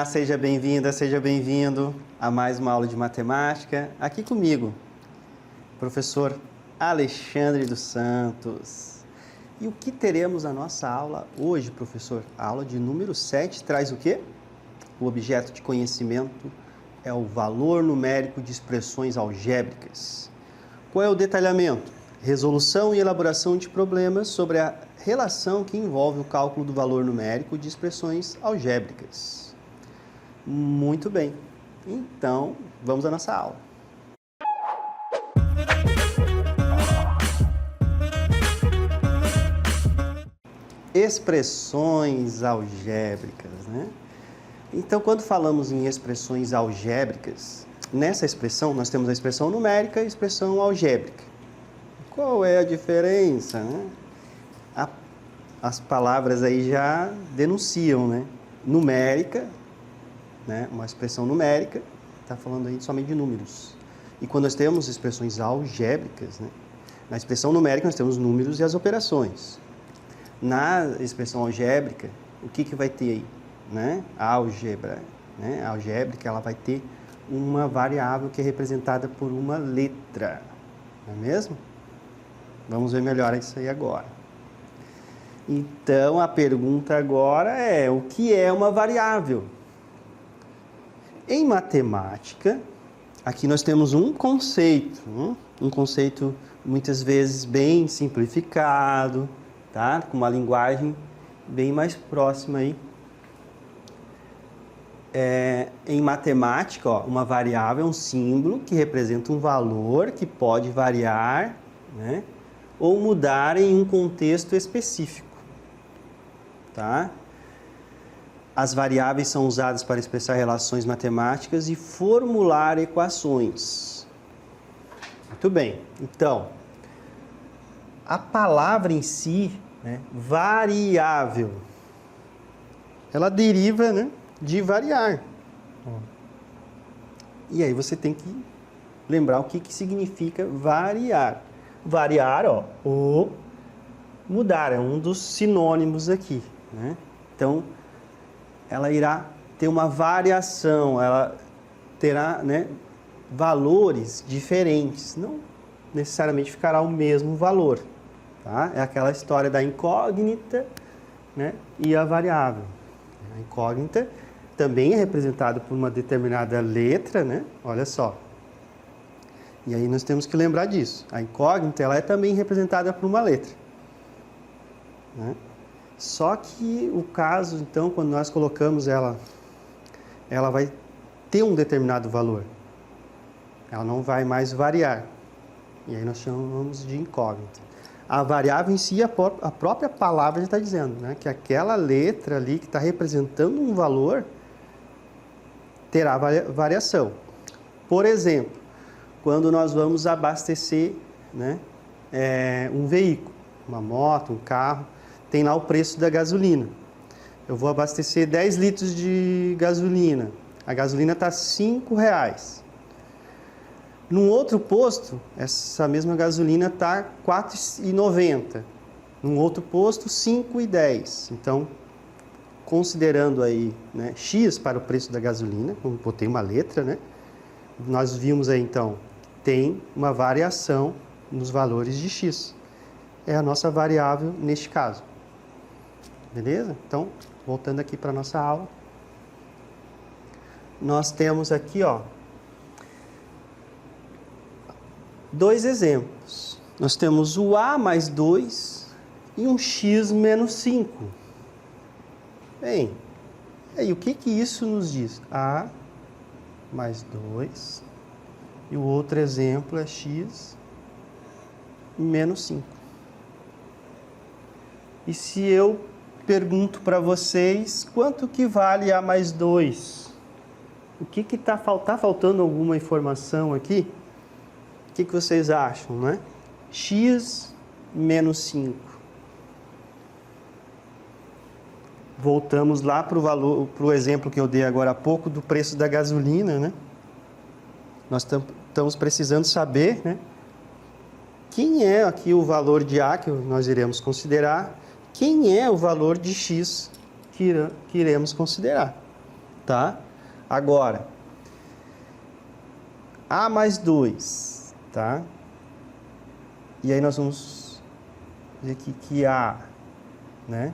seja bem-vinda, seja bem-vindo a mais uma aula de matemática. Aqui comigo, professor Alexandre dos Santos. E o que teremos na nossa aula hoje, professor? A aula de número 7 traz o quê? O objeto de conhecimento é o valor numérico de expressões algébricas. Qual é o detalhamento? Resolução e elaboração de problemas sobre a relação que envolve o cálculo do valor numérico de expressões algébricas. Muito bem. Então, vamos à nossa aula. Expressões algébricas, né? Então, quando falamos em expressões algébricas, nessa expressão nós temos a expressão numérica e a expressão algébrica. Qual é a diferença, né? As palavras aí já denunciam, né? Numérica, né? Uma expressão numérica, está falando aí somente de números. E quando nós temos expressões algébricas, né? Na expressão numérica nós temos números e as operações. Na expressão algébrica, o que vai ter aí? Né? A álgebra, né? A algébrica, ela vai ter uma variável que é representada por uma letra, não é mesmo? Vamos ver melhor isso aí agora. Então, a pergunta agora é, o que é uma variável? Em matemática, aqui nós temos um conceito muitas vezes bem simplificado, tá? Com uma linguagem bem mais próxima aí. Em matemática, ó, uma variável é um símbolo que representa um valor que pode variar, né, ou mudar em um contexto específico. Tá? As variáveis são usadas para expressar relações matemáticas e formular equações. Muito bem. Então, a palavra em si, né, variável, ela deriva, né, de variar. E aí você tem que lembrar o que significa variar. Variar, ó, ou mudar, é um dos sinônimos aqui, né? Então, ela irá ter uma variação, ela terá, né, valores diferentes, não necessariamente ficará o mesmo valor, tá? É aquela história da incógnita, né, e a variável. A incógnita também é representada por uma determinada letra, né? Olha só. E aí nós temos que lembrar disso. A incógnita, ela é também representada por uma letra, né? Só que o caso, então, quando nós colocamos ela vai ter um determinado valor. Ela não vai mais variar. E aí nós chamamos de incógnita. A variável em si, a própria palavra já está dizendo, né, que aquela letra ali que está representando um valor terá variação. Por exemplo, quando nós vamos abastecer, né, um veículo, uma moto, um carro, tem lá o preço da gasolina. Eu vou abastecer 10 litros de gasolina. A gasolina está R$ 5,00. Num outro posto, essa mesma gasolina está R$ 4,90. Num outro posto, R$ 5,10. Então, considerando aí, né, X para o preço da gasolina, como botei uma letra, né, nós vimos aí, então, tem uma variação nos valores de X. É a nossa variável neste caso. Beleza? Então, voltando aqui para a nossa aula. Nós temos aqui, ó, dois exemplos. Nós temos o A mais 2 e um X menos 5. Bem, e aí, o que isso nos diz? A mais 2 e o outro exemplo é X menos 5. E se eu pergunto para vocês, quanto que vale A mais 2? O que está faltando alguma informação aqui? O que vocês acham, né? X menos 5. Voltamos lá para o exemplo que eu dei agora há pouco do preço da gasolina, né? Nós estamos precisando saber, né, quem é aqui o valor de A que nós iremos considerar, quem é o valor de X que iremos considerar. tá? Agora, A mais 2, tá? E aí nós vamos dizer aqui que A, né?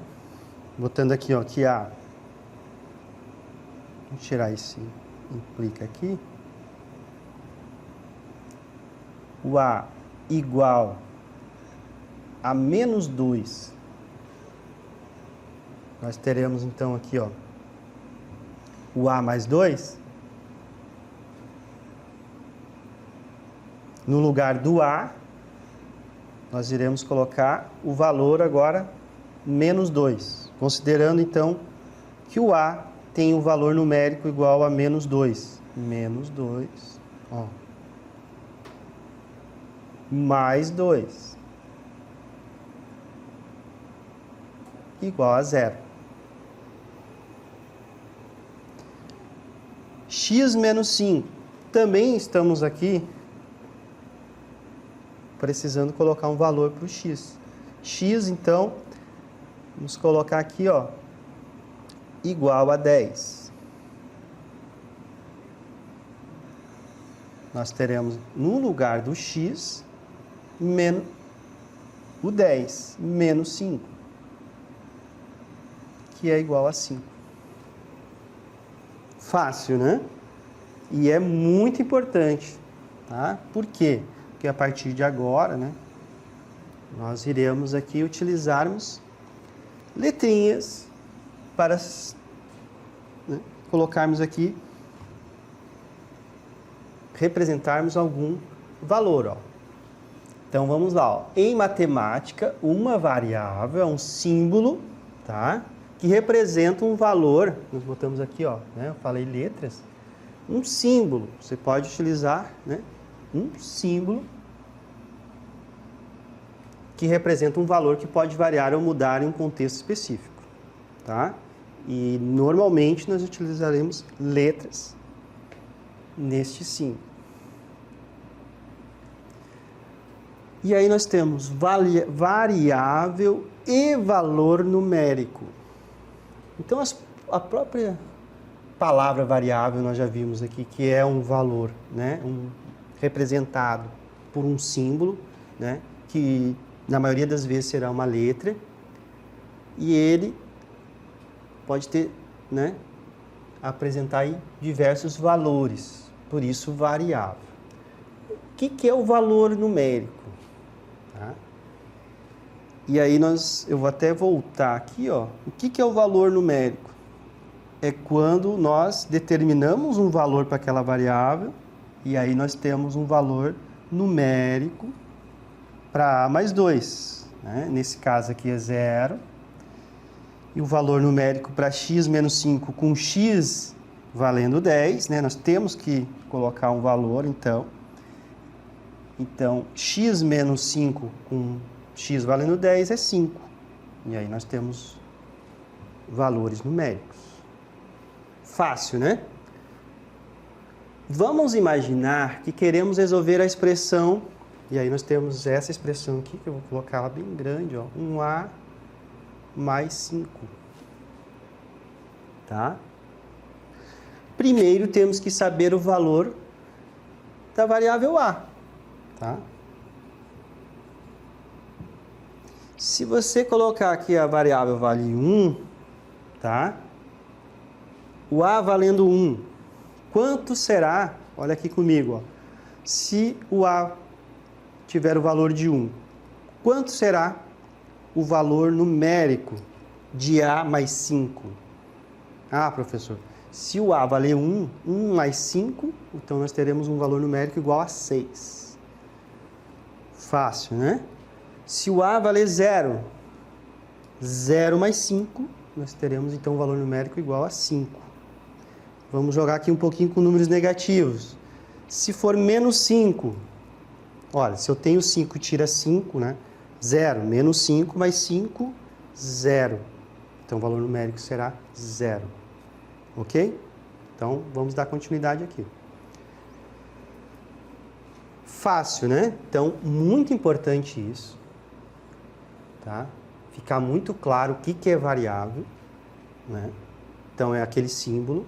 Botando aqui, ó, que A. Vamos tirar esse implica aqui. O A igual a menos 2. Nós teremos então aqui, ó, o A mais 2. No lugar do A, nós iremos colocar o valor agora menos 2. Considerando então que o A tem um valor numérico igual a menos 2. Menos 2, ó. Mais 2. Igual a 0. X menos 5. Também estamos aqui precisando colocar um valor para o x. X, então, vamos colocar aqui, ó, igual a 10. Nós teremos, no lugar do x, menos o 10, menos 5, que é igual a 5. Fácil, né? E é muito importante, tá? Por quê? Porque a partir de agora, né, nós iremos aqui utilizarmos letrinhas para, né, colocarmos aqui, representarmos algum valor, ó. Então vamos lá, ó. Em matemática, uma variável é um símbolo, tá? Que representa um valor. Nós botamos aqui, ó, né? Eu falei letras. Um símbolo. Você pode utilizar, né, um símbolo que representa um valor que pode variar ou mudar em um contexto específico, tá? E normalmente nós utilizaremos letras neste símbolo. E aí nós temos variável e valor numérico. Então a própria palavra variável nós já vimos aqui que é um valor, né, representado por um símbolo, né, que na maioria das vezes será uma letra, e ele pode ter, né, apresentar aí diversos valores, por isso variável. O que é o valor numérico? Tá? E aí eu vou até voltar aqui, ó. O que é o valor numérico? É quando nós determinamos um valor para aquela variável, e aí nós temos um valor numérico para A mais 2, né? Nesse caso aqui é 0. E o valor numérico para x menos 5 com x valendo 10, né? Nós temos que colocar um valor, então. Então, x menos 5 com x valendo 10 é 5. E aí nós temos valores numéricos. Fácil, né? Vamos imaginar que queremos resolver a expressão, e aí nós temos essa expressão aqui, que eu vou colocar ela bem grande, ó, 1a mais 5. Tá? Primeiro temos que saber o valor da variável a, tá? Se você colocar aqui a variável vale 1, tá? O a valendo 1, quanto será? Olha aqui comigo, ó. Se o a tiver o valor de 1, quanto será o valor numérico de a mais 5? Ah, professor, se o a valer 1, 1 mais 5, então nós teremos um valor numérico igual a 6. Fácil, né? Se o a valer 0, 0 mais 5, nós teremos então um valor numérico igual a 5. Vamos jogar aqui um pouquinho com números negativos. Se for menos 5, olha, se eu tenho 5, tira 5, né? 0, menos 5 mais 5, 0. Então o valor numérico será 0. Ok? Então vamos dar continuidade aqui. Fácil, né? Então, muito importante isso. Tá? Ficar muito claro o que é variável, né? Então é aquele símbolo,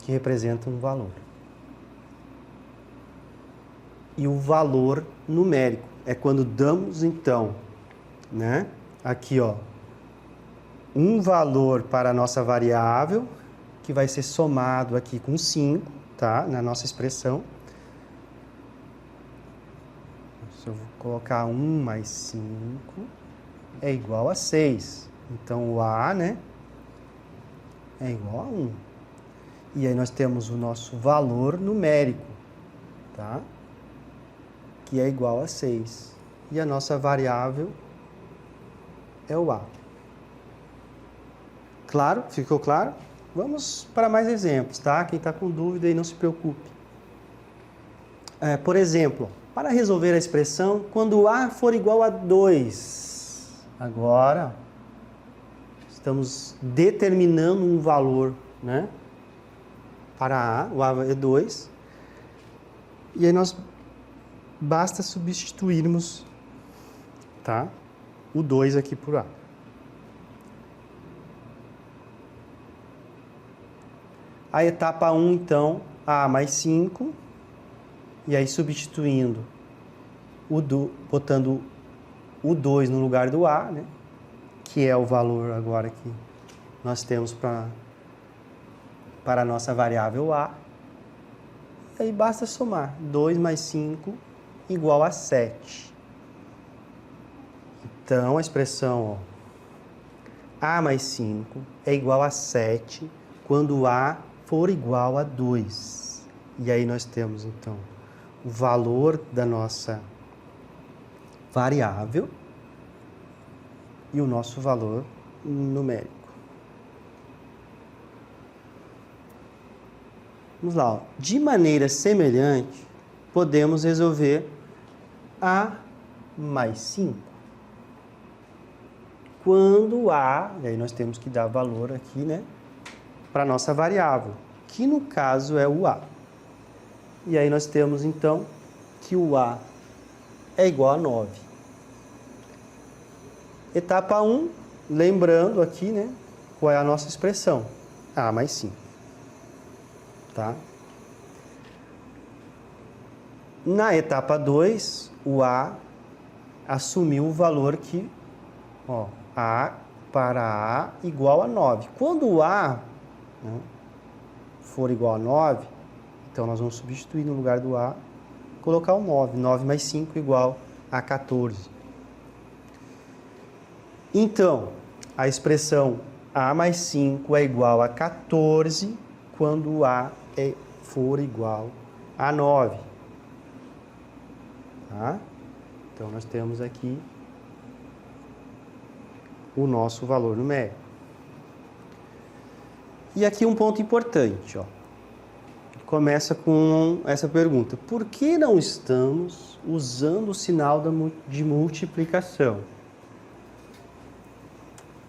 que representa um valor. E o valor numérico é quando damos, então, né, aqui, ó, um valor para a nossa variável, que vai ser somado aqui com 5, tá, na nossa expressão. Se eu vou colocar 1 mais 5 é igual a 6. Então, o A, né, é igual a 1. E aí nós temos o nosso valor numérico, tá? Que é igual a 6. E a nossa variável é o A. Claro? Ficou claro? Vamos para mais exemplos, tá? Quem está com dúvida aí, não se preocupe. Por exemplo, para resolver a expressão, quando A for igual a 2, agora estamos determinando um valor, né? Para A, o A é 2. E aí nós basta substituirmos, tá, o 2 aqui por A. A etapa 1, então, A mais 5. E aí substituindo, botando o 2 no lugar do A, né? Que é o valor agora que nós temos para a nossa variável A. E aí basta somar. 2 mais 5 igual a 7. Então, a expressão, ó, A mais 5 é igual a 7 quando A for igual a 2. E aí nós temos, então, o valor da nossa variável e o nosso valor numérico. Vamos lá, ó. De maneira semelhante, podemos resolver A mais 5. Quando A, e aí nós temos que dar valor aqui, né, para a nossa variável, que no caso é o A. E aí nós temos, então, que o A é igual a 9. Etapa 1, lembrando aqui, né, qual é a nossa expressão? A mais 5. Tá? Na etapa 2, o A assumiu o valor que, ó, A para A igual a 9. Quando o A, né, for igual a 9, então nós vamos substituir no lugar do A, colocar o 9. 9 mais 5 igual a 14. Então, a expressão A mais 5 é igual a 14 quando o A for igual a 9. Tá? Então, nós temos aqui o nosso valor numérico. E aqui um ponto importante, ó. Começa com essa pergunta: por que não estamos usando o sinal de multiplicação?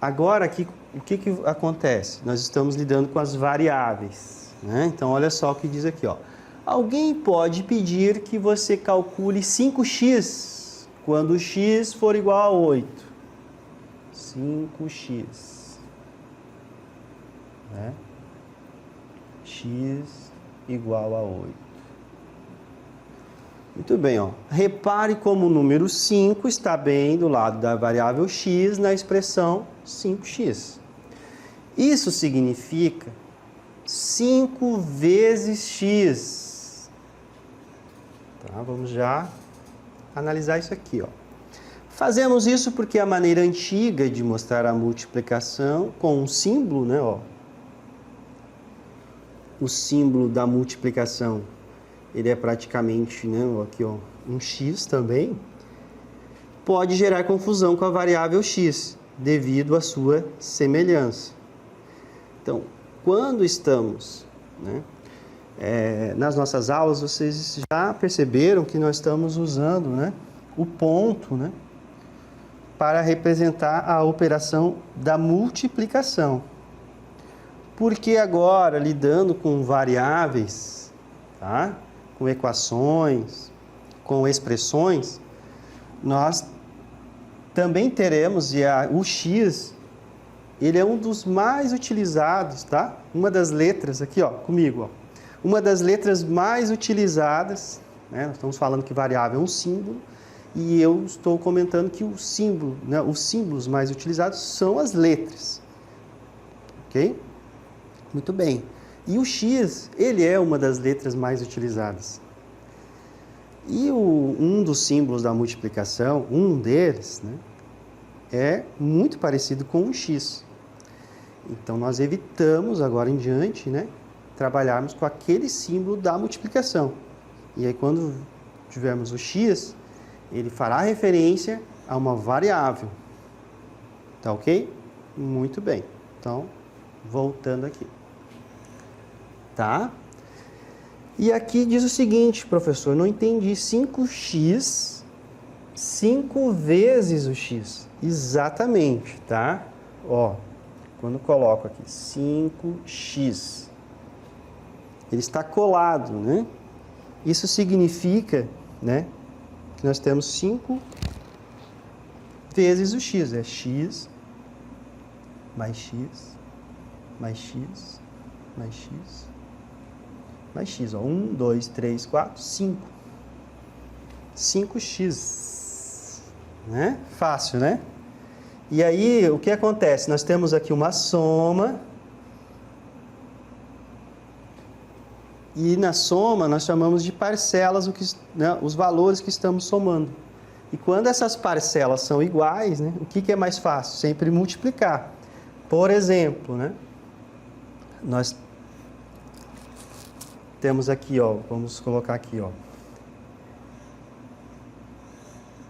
Agora, aqui, o que acontece? Nós estamos lidando com as variáveis, né? Então, olha só o que diz aqui, ó. Alguém pode pedir que você calcule 5x quando x for igual a 8. 5x. Né? X igual a 8. Muito bem, ó. Repare como o número 5 está bem do lado da variável x na expressão 5x. Isso significa 5 vezes x. Tá, vamos já analisar isso aqui, ó. Fazemos isso porque a maneira antiga de mostrar a multiplicação com um símbolo, né, ó. O símbolo da multiplicação, ele é praticamente, né, aqui, ó, um x também, pode gerar confusão com a variável x, devido à sua semelhança. Então, quando estamos, né, nas nossas aulas, vocês já perceberam que nós estamos usando, né, o ponto, né, para representar a operação da multiplicação. Porque agora, lidando com variáveis, tá? Com equações, com expressões, nós também teremos, o x ele é um dos mais utilizados, tá? Uma das letras aqui, ó, comigo, ó. Uma das letras mais utilizadas, né? Nós estamos falando que variável é um símbolo, e eu estou comentando que o símbolo, né, os símbolos mais utilizados são as letras. Ok? Muito bem. E o X, ele é uma das letras mais utilizadas. E um dos símbolos da multiplicação, um deles, né, é muito parecido com o X. Então, nós evitamos, agora em diante, né, trabalharmos com aquele símbolo da multiplicação. E aí, quando tivermos o X, ele fará referência a uma variável. Tá ok? Muito bem. Então, voltando aqui. Tá? E aqui diz o seguinte, professor, não entendi. 5x, 5 vezes o x. Exatamente, tá? Ó, quando eu coloco aqui 5x, ele está colado, né? Isso significa, né, que nós temos 5 vezes o x. É x mais x mais x mais x mais x. 1, 2, 3, 4, 5. 5x. Né? Fácil, né? E aí, o que acontece? Nós temos aqui uma soma. E na soma, nós chamamos de parcelas os valores que estamos somando. E quando essas parcelas são iguais, né, o que é mais fácil? Sempre multiplicar. Por exemplo, né, nós temos aqui, ó, vamos colocar aqui, ó,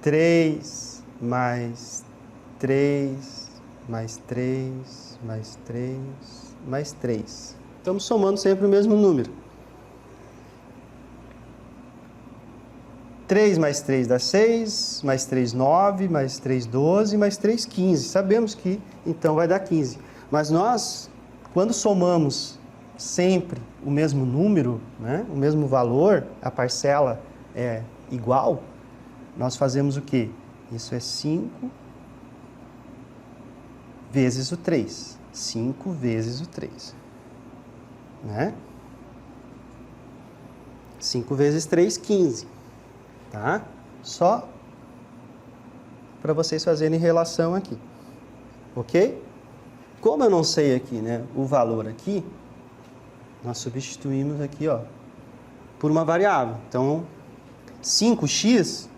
3 mais 3 mais 3 mais 3 mais 3. Estamos somando sempre o mesmo número. 3 mais 3 dá 6, mais 3, 9, mais 3, 12, mais 3, 15. Sabemos que, então, vai dar 15. Mas nós, quando somamos sempre o mesmo número, né, o mesmo valor, a parcela é igual, nós fazemos o quê? Isso é 5 vezes o 3. 5 vezes o 3. Né? 5 vezes 3, 15. Tá? Só para vocês fazerem relação aqui. Ok? Como eu não sei aqui, né, o valor aqui, nós substituímos aqui, ó, por uma variável. Então, 5x,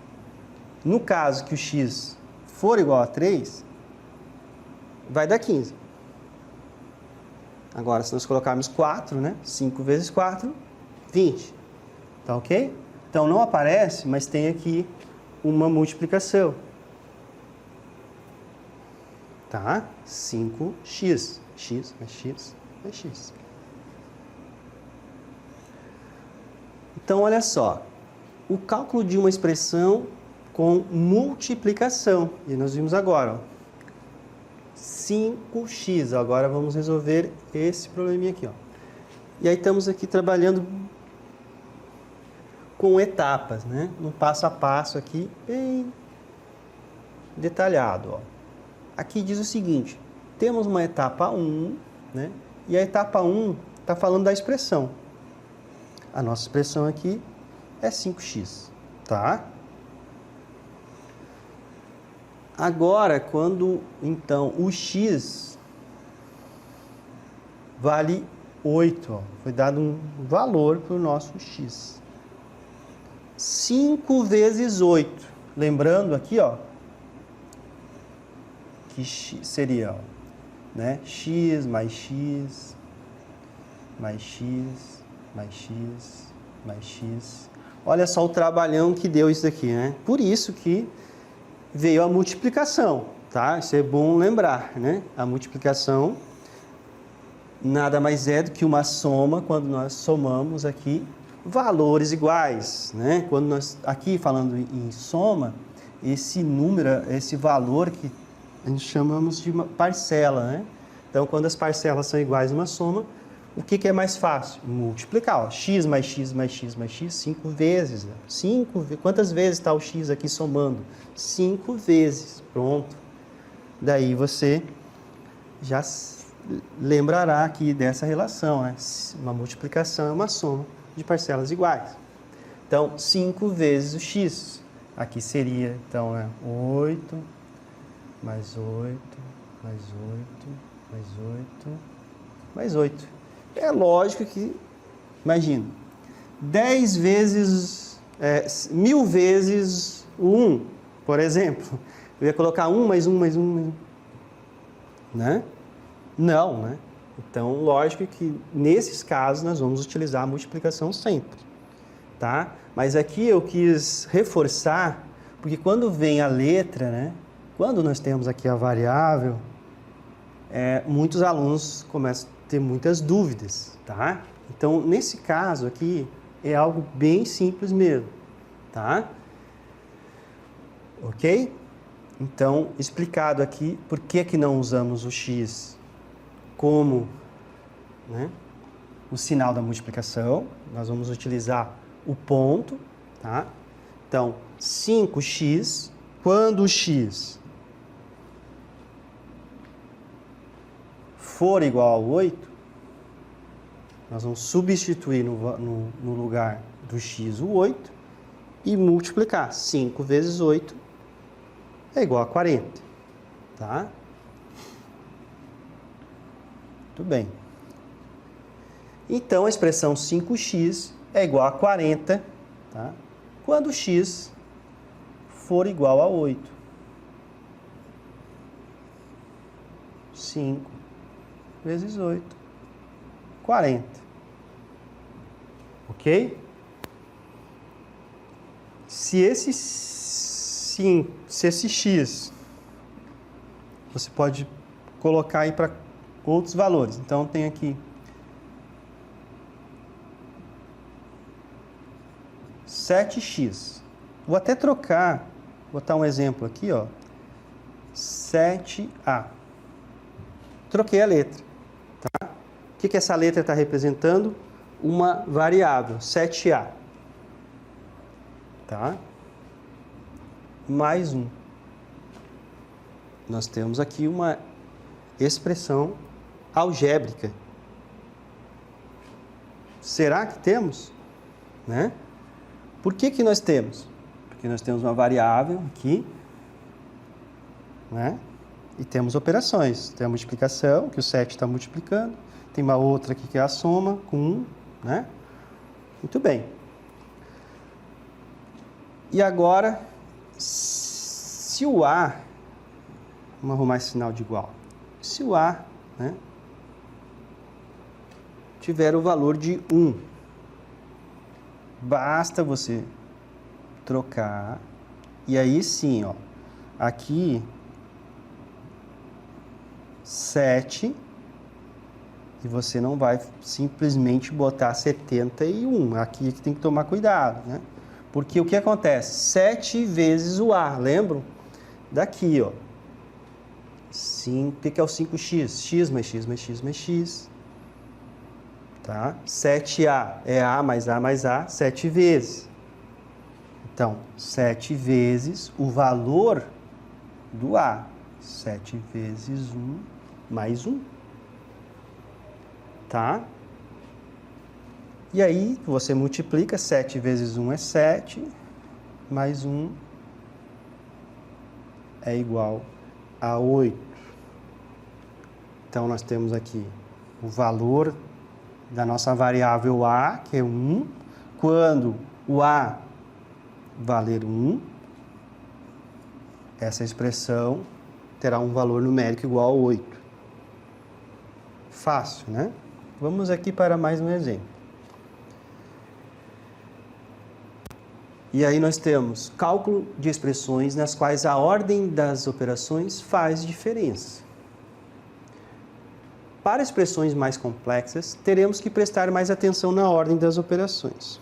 no caso que o x for igual a 3, vai dar 15. Agora, se nós colocarmos 4, né, 5 vezes 4, 20. Tá ok? Então, não aparece, mas tem aqui uma multiplicação. Tá? 5x. X mais x mais x. Então, olha só. O cálculo de uma expressão com multiplicação. E nós vimos agora, ó, 5x. Agora, vamos resolver esse probleminha aqui, ó. E aí, estamos aqui trabalhando com etapas, né? Um passo a passo aqui, bem detalhado, ó. Aqui diz o seguinte, temos uma etapa 1, né? E a etapa 1 está falando da expressão. A nossa expressão aqui é 5x, tá? Agora, quando, então, o x vale 8, ó, foi dado um valor para o nosso x. 5 vezes 8. Lembrando aqui, ó, que seria, ó, né, x mais x mais x mais x mais x. Olha só o trabalhão que deu isso aqui, né? Por isso que veio a multiplicação, tá? Isso é bom lembrar, né? A multiplicação nada mais é do que uma soma quando nós somamos aqui valores iguais, né? Quando nós, aqui falando em soma, esse número, esse valor que a gente chamamos de uma parcela, né? Então, quando as parcelas são iguais a uma soma, o que é mais fácil? Multiplicar, ó, x mais x mais x mais x, 5 vezes, né? 5, quantas vezes está o x aqui somando? 5 vezes, pronto. Daí você já lembrará aqui dessa relação, né? Uma multiplicação é uma soma de parcelas iguais. Então, 5 vezes o x. Aqui seria, então, 8, mais 8, mais 8, mais 8, mais 8. É lógico que, imagina, 10 vezes, 1000 vezes o 1, por exemplo. Eu ia colocar 1 mais 1 mais 1, mais 1. Né? Não, né? Então, lógico que nesses casos nós vamos utilizar a multiplicação sempre, tá? Mas aqui eu quis reforçar, porque quando vem a letra, né? Quando nós temos aqui a variável, muitos alunos começam a ter muitas dúvidas, tá? Então, nesse caso aqui, é algo bem simples mesmo, tá? Ok? Então, explicado aqui, por que não usamos o x como, né, o sinal da multiplicação. Nós vamos utilizar o ponto, tá? Então, 5x, quando o x for igual a 8, nós vamos substituir no lugar do x o 8 e multiplicar. 5 vezes 8 é igual a 40, tá? Muito bem. Então, a expressão 5x é igual a 40, tá? Quando x for igual a 8. 5 vezes 8, 40. Ok? Se esse x, você pode colocar aí para outros valores. Então, tem aqui 7x. Vou até trocar, botar um exemplo aqui, ó. 7a. Troquei a letra, tá? O que essa letra está representando? Uma variável, 7a. Tá? Mais 1. Nós temos aqui uma expressão algébrica. Será que temos? Né? Por que nós temos? Porque nós temos uma variável aqui, né? E temos operações. Tem a multiplicação, que o 7 está multiplicando. Tem uma outra aqui que é a soma, com 1, né? Muito bem. E agora, se o A, vamos arrumar esse sinal de igual. Se o A, né, tiver o valor de 1, basta você trocar, e aí sim, ó, aqui 7, e você não vai simplesmente botar 71, aqui que tem que tomar cuidado, né? Porque o que acontece? 7 vezes o A, lembram? Daqui, ó. 5, o que é o 5x? X mais x mais x mais x. Tá? 7A é A mais A mais A, 7 vezes. Então, 7 vezes o valor do A. 7 vezes 1 mais 1. Tá? E aí, você multiplica, 7 vezes 1 é 7, mais 1 é igual a 8. Então, nós temos aqui o valor da nossa variável A, que é 1. Quando o A valer 1, essa expressão terá um valor numérico igual a 8. Fácil, né? Vamos aqui para mais um exemplo. E aí nós temos cálculo de expressões nas quais a ordem das operações faz diferença. Para expressões mais complexas, teremos que prestar mais atenção na ordem das operações.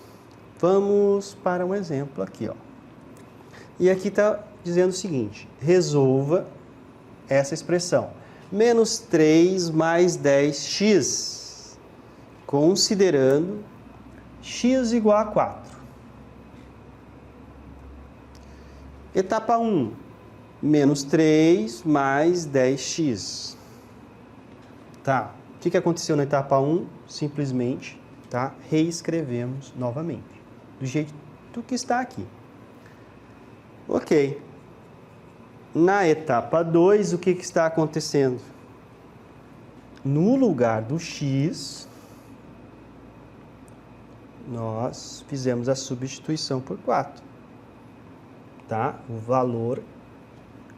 Vamos para um exemplo aqui, ó. E aqui está dizendo o seguinte: resolva essa expressão. Menos 3 mais 10x, considerando x igual a 4. Etapa 1, menos 3 mais 10x. Tá. O que aconteceu na etapa 1? Simplesmente, tá? Reescrevemos novamente, do jeito que está aqui. Ok. Na etapa 2, o que está acontecendo? No lugar do x, nós fizemos a substituição por 4. Tá? O valor,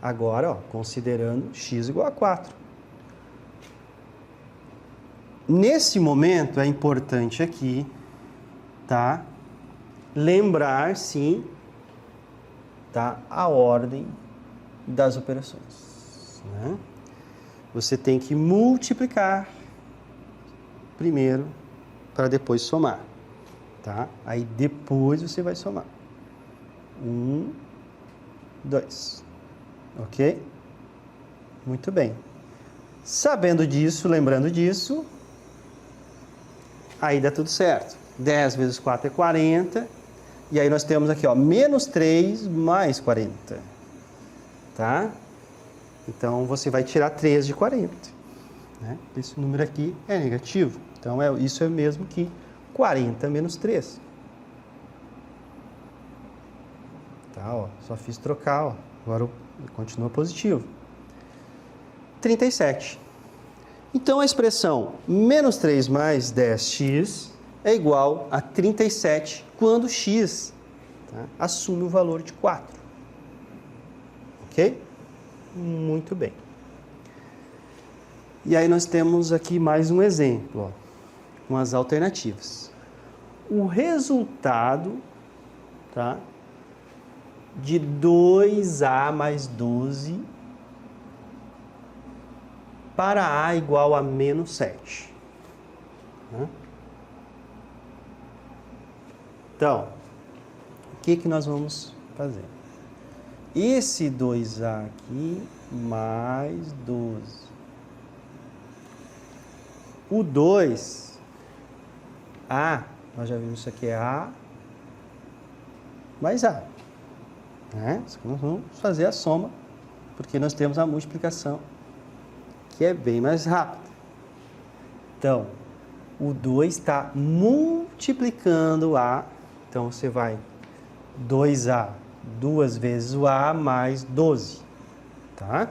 agora, ó, considerando x igual a 4. Nesse momento, é importante aqui, tá? Lembrar, sim, tá? A ordem das operações, né? Você tem que multiplicar primeiro para depois somar, tá? Aí depois você vai somar. 1, 2. Ok? Muito bem. Sabendo disso, lembrando disso, aí dá tudo certo. 10 vezes 4 é 40. E aí nós temos aqui, ó, menos 3 mais 40. Tá? Então, você vai tirar 3 de 40. Né? Esse número aqui é negativo. Então, isso é o mesmo que 40 menos 3. Tá, ó, só fiz trocar, ó. Agora continua positivo. 37. Então, a expressão menos 3 mais 10x é igual a 37 quando x, tá, assume o valor de 4. Ok? Muito bem. E aí nós temos aqui mais um exemplo, ó, com as alternativas. O resultado, tá, de 2a mais 12 para a igual a menos 7. Né? Então, o que nós vamos fazer? Esse 2a aqui mais 12. O 2, A, nós já vimos isso aqui é A mais A. Né? Nós vamos fazer a soma, porque nós temos a multiplicação, que é bem mais rápida. Então, o 2 está multiplicando A. Então, você vai 2A, 2 vezes o A mais 12. Tá?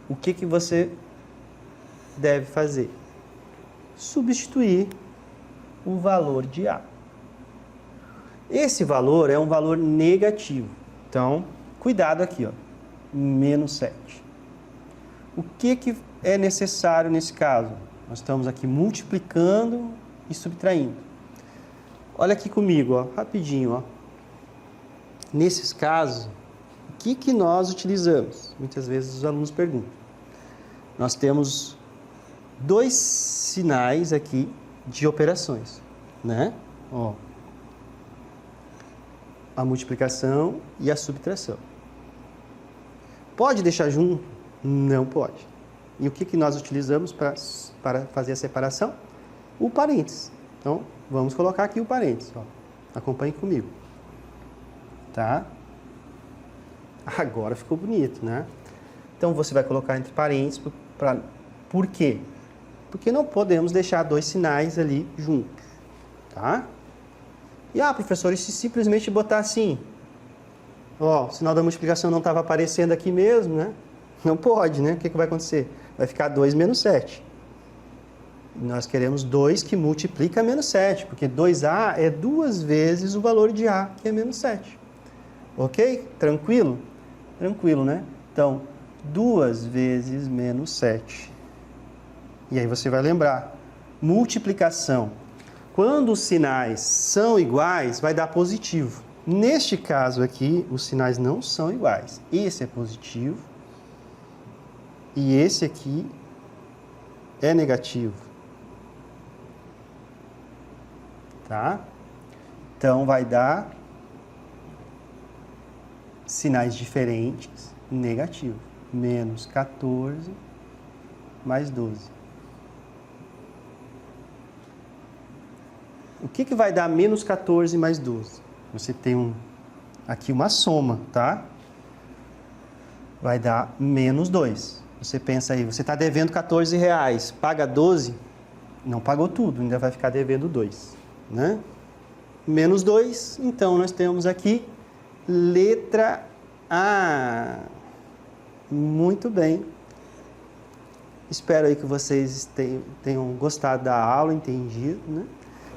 O que você deve fazer? Substituir o valor de A. Esse valor é um valor negativo. Então, cuidado aqui, ó, menos 7. O que é necessário nesse caso? Nós estamos aqui multiplicando e subtraindo. Olha aqui comigo, ó, rapidinho, ó. Nesses casos, o que nós utilizamos? Muitas vezes os alunos perguntam. Nós temos dois sinais aqui de operações, né? Ó, a multiplicação e a subtração. Pode deixar junto? Não pode. E o que nós utilizamos para fazer a separação? O parênteses. Então, vamos colocar aqui o parênteses. Ó. Acompanhe comigo. Tá? Agora ficou bonito, né? Então, você vai colocar entre parênteses. Por quê? Porque não podemos deixar dois sinais ali juntos. Tá? E, professor, e se simplesmente botar assim? Ó, o sinal da multiplicação não estava aparecendo aqui mesmo, né? Não pode, né? O que vai acontecer? Vai ficar 2 menos 7. Nós queremos 2 que multiplica menos 7, porque 2A é 2 vezes o valor de A, que é menos 7. Ok? Tranquilo? Tranquilo, né? Então, 2 vezes menos 7. E aí você vai lembrar, multiplicação. Quando os sinais são iguais, vai dar positivo. Neste caso aqui, os sinais não são iguais. Esse é positivo e esse aqui é negativo. Tá? Então, vai dar sinais diferentes, negativo. Menos 14 mais 12. O que vai dar menos 14 mais 12? Você tem aqui uma soma, tá? Vai dar menos 2. Você pensa aí, você está devendo R$14, paga 12, não pagou tudo, ainda vai ficar devendo 2, né? Menos 2, então nós temos aqui letra A. Muito bem. Espero aí que vocês tenham gostado da aula, entendido, né?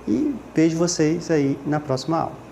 E vejo vocês aí na próxima aula.